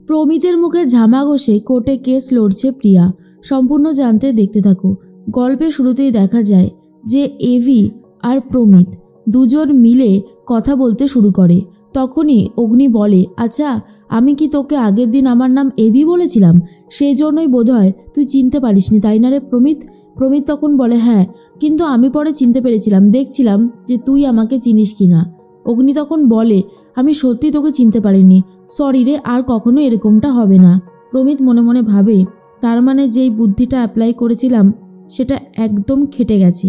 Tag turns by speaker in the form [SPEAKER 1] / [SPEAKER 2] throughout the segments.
[SPEAKER 1] প্রমিতের মুখে ঝামা ঘষে কোর্টে কেস লড়ছে প্রিয়া। সম্পূর্ণ জানতে দেখতে থাকো। গল্পের শুরুতেই দেখা যায় যে এভি আর প্রমিত দুজন মিলে কথা বলতে শুরু করে। তখনই অগ্নি বলে, আচ্ছা আমি কি তোকে আগের দিন আমার নাম এভি বলেছিলাম? সেই জন্যই বোধহয় তুই চিনতে পারিসনি, তাই না রে প্রমিত? প্রমিত তখন বলে, হ্যাঁ, কিন্তু আমি পরে চিনতে পেরেছিলাম, দেখছিলাম যে তুই আমাকে চিনিস কিনা। অগ্নি তখন বলে, আমি সত্যি তোকে চিনতে পারিনি, সরি রে, আর কখনো এরকমটা হবে না। প্রমিত মনে মনে ভাবে, তার মানে যেই বুদ্ধিটা অ্যাপ্লাই করেছিলাম সেটা একদম খেটে গেছে,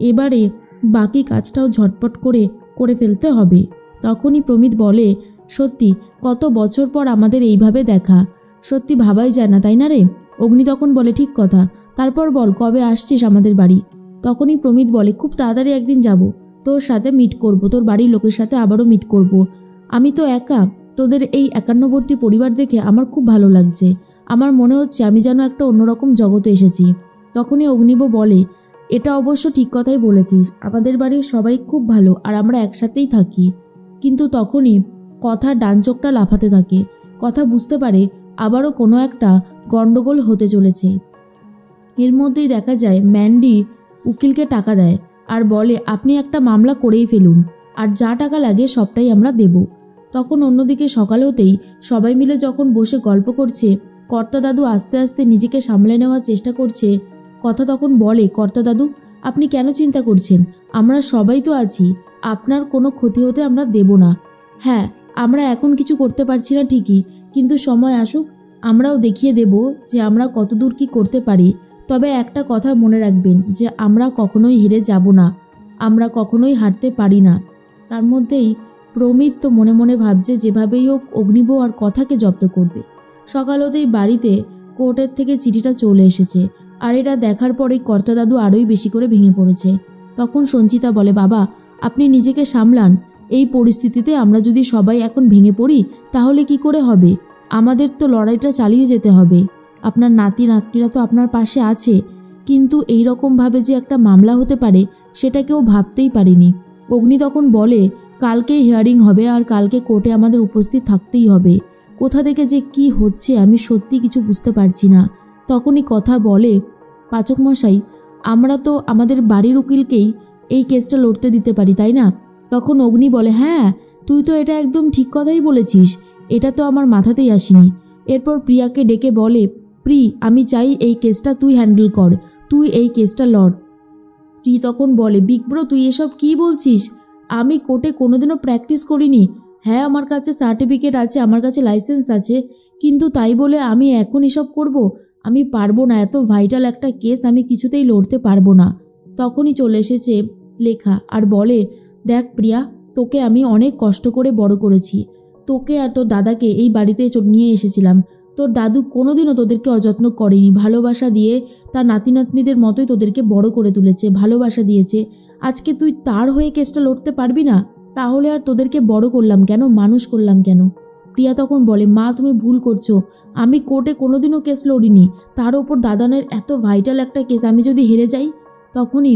[SPEAKER 1] এবারে বাকি কাজটাও ঝটপট করে ফেলতে হবে। তখনই প্রমিত বলে, সত্যি কত বছর পর আমাদের এইভাবে দেখা, সত্যি ভাবাই যায় না, তাই না রে? অগ্নি তখন বলে, ঠিক কথা, তারপর বল কবে আসছিস আমাদের বাড়ি? তখনই প্রমিত বলে, খুব তাড়াতাড়ি একদিন যাব, তোর সাথে মিট করব, তোর বাড়ির লোকের সাথে আবারও মিট করব। আমি তো একা, তোদের এই একান্নবর্তী পরিবার দেখে আমার খুব ভালো লাগছে, আমার মনে হচ্ছে আমি যেন একটা অন্যরকম জগতে এসেছি। তখনই অগ্নিব বলে, এটা অবশ্য ঠিক কথাই বলেছিস, আমাদের বাড়ির সবাই খুব ভালো আর আমরা একসাথেই থাকি। কিন্তু তখনই কথা ডান চোখটা লাফাতে থাকে, কথা বুঝতে পারে আবারও কোনো একটা গন্ডগোল হতে চলেছে। এর মধ্যেই দেখা যায় ম্যান্ডি উকিলকে টাকা দেয় আর বলে, আপনি একটা মামলা করেই ফেলুন, আর যা টাকা লাগে সবটাই আমরা দেব। তখন অন্যদিকে সকাল হতেই সবাই মিলে যখন বসে গল্প করছে, কর্তা দাদু আস্তে আস্তে নিজেকে সামলে নেওয়ার চেষ্টা করছে। কথা তখন বলে, কর্তা দাদু আপনি কেন চিন্তা করছেন, আমরা সবাই তো আছি, আপনার কোনো ক্ষতি হতে আমরা দেব না। হ্যাঁ, আমরা এখন কিছু করতে পারছি না ঠিকই, কিন্তু সময় আসুক আমরাও দেখিয়ে দেব যে আমরা কতদূর কি করতে পারি। তবে একটা কথা মনে রাখবেন যে আমরা কখনোই হেরে যাব না, আমরা কখনোই হারতে পারি না। তার মধ্যেই প্রমিত তো মনে মনে ভাবছে যেভাবেই হোক অগ্নিব আর কথাকে জব্দ করবে। সকাল হতেই বাড়িতে কোর্টের থেকে চিঠিটা চলে এসেছে, আর এটা দেখার পরেই কর্তা দাদু আরোই বেশি করে ভেঙে পড়েছে। তখন সঞ্চিতা বলে, বাবা আপনি নিজেকে সামলান, এই পরিস্থিতিতে আমরা যদি সবাই এখন ভেঙে পড়ি তাহলে কি করে হবে? আমাদের তো লড়াইটা চালিয়ে যেতে হবে, আপনার নাতি নাতনিরা তো আপনার পাশে আছে, কিন্তু এই রকমভাবে যে একটা মামলা হতে পারে সেটা কেউ ভাবতেই পারেনি। অগ্নি তখন বলে, কালকে হিয়ারিং হবে আর কালকে কোর্টে আমাদের উপস্থিত থাকতেই হবে। কোথা থেকে যে কি হচ্ছে আমি সত্যি কিছু বুঝতে পারছি না। তখনই কথা বলে, পাচক মশাই আমরা তো আমাদের বাড়ির উকিলকেই এই কেসটা লড়তে দিতে পারি, তাই না? তখন অগ্নি বলে, হ্যাঁ তুই তো এটা একদম ঠিক কথাই বলেছিস, এটা তো আমার মাথাতেই আসেনি। এরপর প্রিয়াকে ডেকে বলে, প্রি আমি চাই এই কেসটা তুই হ্যান্ডেল কর, তুই এই কেসটা লড়। প্রি তখন বলে, বিগ ব্রো তুই এসব কি বলছিস, আমি কোর্টে কোনোদিনও প্র্যাকটিস করিনি। হ্যাঁ আমার কাছে সার্টিফিকেট আছে, আমার কাছে লাইসেন্স আছে, কিন্তু তাই বলে আমি এখন এসব করব? আমি পারবো না, এত ভাইটাল একটা কেস আমি কিছুতেই লড়তে পারবো না। তখনই চলে এসেছে লেখা আর বলে, দেখ প্রিয়া, তোকে আমি অনেক কষ্ট করে বড় করেছি, তোকে আর তোর দাদাকে এই বাড়িতে নিয়ে এসেছিলাম, তোর দাদু কোনোদিনও তোদেরকে অযত্ন করেনি, ভালোবাসা দিয়ে তার নাতি নাতনিদের মতোই তোদেরকে বড় করে তুলেছে, ভালোবাসা দিয়েছে। আজকে তুই তার হয়ে কেসটা লড়তে পারবি না? তাহলে আর তোদেরকে বড় করলাম কেন, মানুষ করলাম কেন? প্রিয়া তখন বলে, মা তুমি ভুল করছো, আমি কোর্টে কোনোদিনও কেস লড়িনি, তার ওপর দাদানের এত ভাইটাল একটা কেস, আমি যদি হেরে যাই? তখনই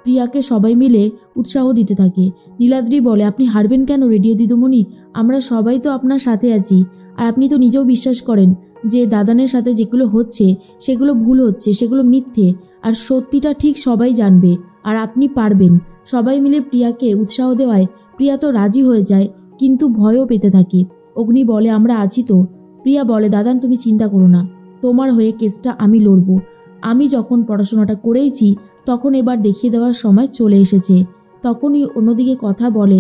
[SPEAKER 1] প্রিয়াকে সবাই মিলে উৎসাহ দিতে থাকে। নীলাদ্রি বলে, আপনি হারবেন কেন রেডিও দিদিমণি, আমরা সবাই তো আপনার সাথে আছি, আর আপনি তো নিজেও বিশ্বাস করেন যে দাদানের সাথে যেগুলো হচ্ছে সেগুলো ভুল হচ্ছে, সেগুলো মিথ্যে, আর সত্যিটা ঠিক সবাই জানবে, আর আপনি পারবেন। সবাই মিলে প্রিয়াকে উৎসাহ দেওয়ায় প্রিয়া তো রাজি হয়ে যায়, কিন্তু ভয়ও পেতে থাকে। অগ্নি বলে, আমরা আছি তো। প্রিয়া বলে, দাদান তুমি চিন্তা করো না, তোমার হয়ে কেসটা আমি লড়বো, আমি যখন পড়াশোনাটা করেইছি তখন এবার দেখিয়ে দেওয়ার সময় চলে এসেছে। তখনই অন্যদিকে কথা বলে,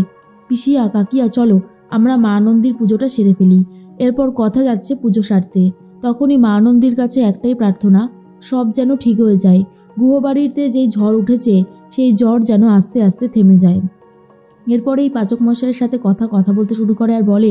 [SPEAKER 1] পিসিয়া কাকিয়া চলো আমরা মা আনন্দীর পুজোটা সেরে ফেলি। এরপর কথা যাচ্ছে পুজো সারতে। তখনই মা আনন্দীর কাছে একটাই প্রার্থনা, সব যেন ঠিক হয়ে যায়, গুহবাড়িতে যেই ঝড় উঠেছে সেই ঝড় যেন আস্তে আস্তে থেমে যায়। এরপরেই পাচক মশাইয়ের সাথে কথা বলতে শুরু করে আর বলে,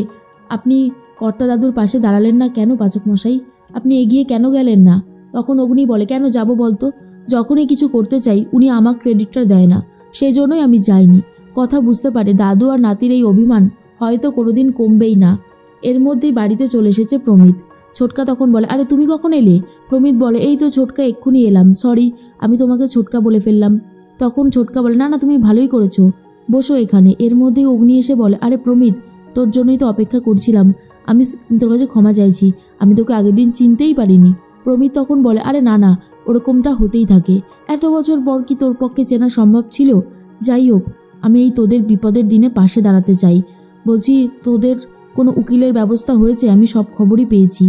[SPEAKER 1] আপনি কর্তা দাদুর পাশে দাঁড়ালেন না কেন পাচক মশাই, আপনি এগিয়ে কেন গেলেন না? তখন অগ্নি বলে, কেন যাব বলতো, যখনই কিছু করতে চাই উনি আমার ক্রেডিটটা দেয় না, সেই জন্যই আমি যাইনি। কথা বুঝতে পারে দাদু আর নাতির এই অভিমান হয়তো কোনোদিন কমবেই না। এর মধ্যেই বাড়িতে চলে এসেছে প্রমিত। ছোটকা তখন বলে, আরে তুমি কখন এলে? প্রমিত বলে, এই তো ছোটকা এক্ষুনি এলাম, সরি আমি তোমাকে ছোটকা বলে ফেললাম। তখন ছোটকা বলে, না না তুমি ভালোই করেছো, বসো এখানে। এর মধ্যেই অগ্নি এসে বলে, আরে প্রমিত তোর জন্যই তো অপেক্ষা করছিলাম, আমি তোর কাছে ক্ষমা চাইছি, আমি তোকে আগের দিন চিনতেই পারিনি। প্রমিত তখন বলে, আরে না না, ওরকমটা হতেই থাকে, এত বছর পর কি তোর পক্ষে চেনা সম্ভব ছিল? যাই হোক, আমি এই তোদের বিপদের দিনে পাশে দাঁড়াতে চাই। বলছি, তোদের কোনো উকিলের ব্যবস্থা হয়েছে? আমি সব খবরই পেয়েছি,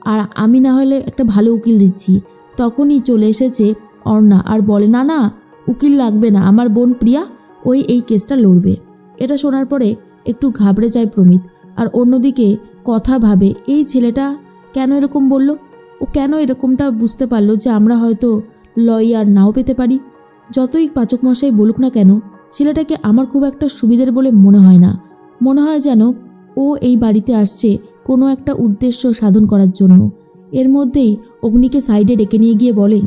[SPEAKER 1] আর আমি না হলে একটা ভালো উকিল দিচ্ছি। তখনই চলে এসেছে অর্ণা আর বলে, না না, উকিল লাগবে না, আমার বোন প্রিয়া ওই এই কেসটা লড়বে। এটা শোনার পরে একটু ঘাবড়ে যায় প্রমিত, আর অন্যদিকে কথা ভাবে, এই ছেলেটা কেন এরকম বলল, ও কেন এরকমটা বুঝতে পারলো যে আমরা হয়তো লয়ার নাও পেতে পারি। যতই পাচক মশাই বলুক না কেন, ছেলেটাকে আমার খুব একটা সুবিধের বলে মনে হয় না। মনে হয় যেন ও এই বাড়িতে আসছে কোনো একটা উদ্দেশ্য সাধন করার জন্য। এর মধ্যেই অগ্নিকে সাইডে ডেকে নিয়ে গিয়ে বলে,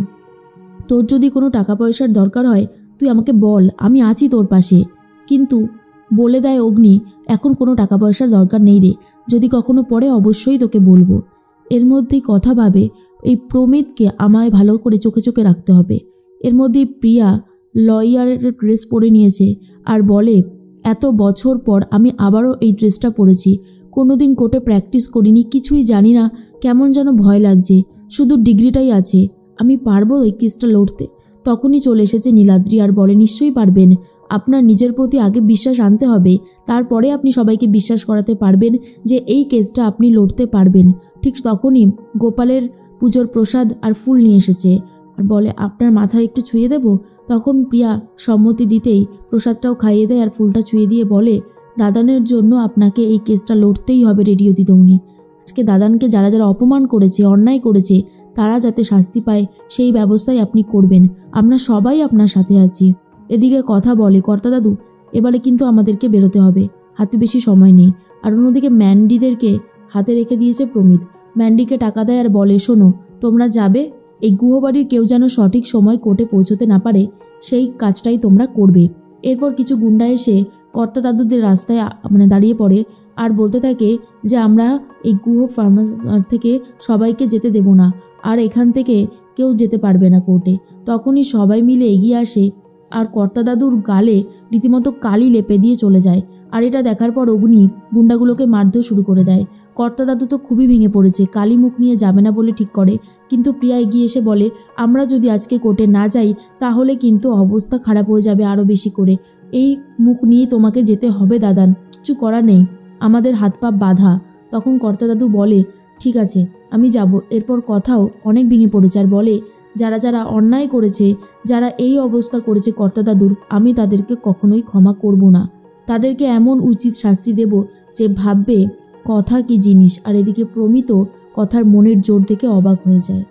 [SPEAKER 1] তোর যদি কোনো টাকা পয়সার দরকার হয় তুই আমাকে বল, আমি আছি তোর পাশে। কিন্তু বলে দেয় অগ্নি, এখন কোনো টাকা পয়সার দরকার নেই রে, যদি কখনো পড়ে অবশ্যই তোকে বলবো। এর মধ্যেই কথা ভাবে, এই প্রমিতকে আমায় ভালো করে চোখে চোখে রাখতে হবে। এর মধ্যেই প্রিয়া লয়ারের ড্রেস পরে নিয়েছে আর বলে, এত বছর পর আমি আবারও এই ড্রেসটা পরেছি, কোনোদিন কোর্টে প্র্যাকটিস করিনি, কিছুই জানি না, কেমন যেন ভয় লাগছে, শুধু ডিগ্রিটাই আছে, আমি পারবো এই কেসটা লড়তে। তখনই চলে এসেছে নীলাদ্রি আর বলে, নিশ্চয়ই পারবেন, আপনার নিজের প্রতি আগে বিশ্বাস আনতে হবে, তারপরে আপনি সবাইকে বিশ্বাস করাতে পারবেন যে এই কেসটা আপনি লড়তে পারবেন। ঠিক তখনই গোপালের পুজোর প্রসাদ আর ফুল নিয়ে এসেছে আর বলে, আপনার মাথায় একটু ছুঁয়ে দেব। তখন প্রিয়া সম্মতি দিতেই প্রসাদটাও খাইয়ে দেয় আর ফুলটা ছুঁয়ে দিয়ে বলে, দাদানের জন্য আপনাকে এই কেসটা লড়তেই হবে রেডিও দিদৌনি। আজকে দাদানকে যারা যারা অপমান করেছে, অন্যায় করেছে, তারা যাতে শাস্তি পায় সেই ব্যবস্থাই আপনি করবেন, আমরা সবাই আপনার সাথে আছি। এদিকে কথা বলে, কর্তা দাদু এবারে কিন্তু আমাদেরকে বেরোতে হবে, হাতে বেশি সময় নেই। আর অন্যদিকে ম্যান্ডিদেরকে হাতে রেখে দিয়েছে প্রমিত। ম্যান্ডিকে টাকা দেয় আর বলে, শোনো, তোমরা যাবে, এই গুহবাড়ির কেউ যেন সঠিক সময় কোর্টে পৌঁছতে না পারে সেই কাজটাই তোমরা করবে। এরপর কিছু গুন্ডা এসে কর্তা দাদুদের রাস্তায় দাঁড়িয়ে পড়ে আর বলতে থাকে যে আমরা এই গুহ ফার্মার থেকে সবাইকে যেতে দেব না, আর এখান থেকে কেউ যেতে পারবে না কোর্টে। তখনই সবাই মিলে এগিয়ে আসে আর কর্তা দাদুর গালে রীতিমতো কালি লেপে দিয়ে চলে যায়। আর এটা দেখার পর অগ্নি গুন্ডাগুলোকে মারধর শুরু করে দেয়। কর্তা দাদু তো খুবই ভেঙে পড়েছে, কালি মুখ নিয়ে যাবে না বলে ঠিক করে, কিন্তু প্রিয়া এগিয়ে এসে বলে, আমরা যদি আজকে কোর্টে না যাই তাহলে কিন্তু অবস্থা খারাপ হয়ে যাবে আরও বেশি করে, এই মুখ নিয়ে তোমাকে যেতে হবে দাদান, কিছু করার নেই, আমাদের হাত পা বাঁধা। তখন কর্তা দাদু বলে, ঠিক আছে আমি যাব। এরপর কথাও অনেক ভেঙে পড়েছে আর বলে, যারা যারা অন্যায় করেছে, যারা এই অবস্থা করেছে কর্তা দাদুর, আমি তাদেরকে কখনোই ক্ষমা করব না, তাদেরকে এমন উচিত শাস্তি দেব যে ভাববে কথা কি জিনিস। আর এদিকে প্রমিত কথার মনের জোর থেকে অবাক হয়ে যায়।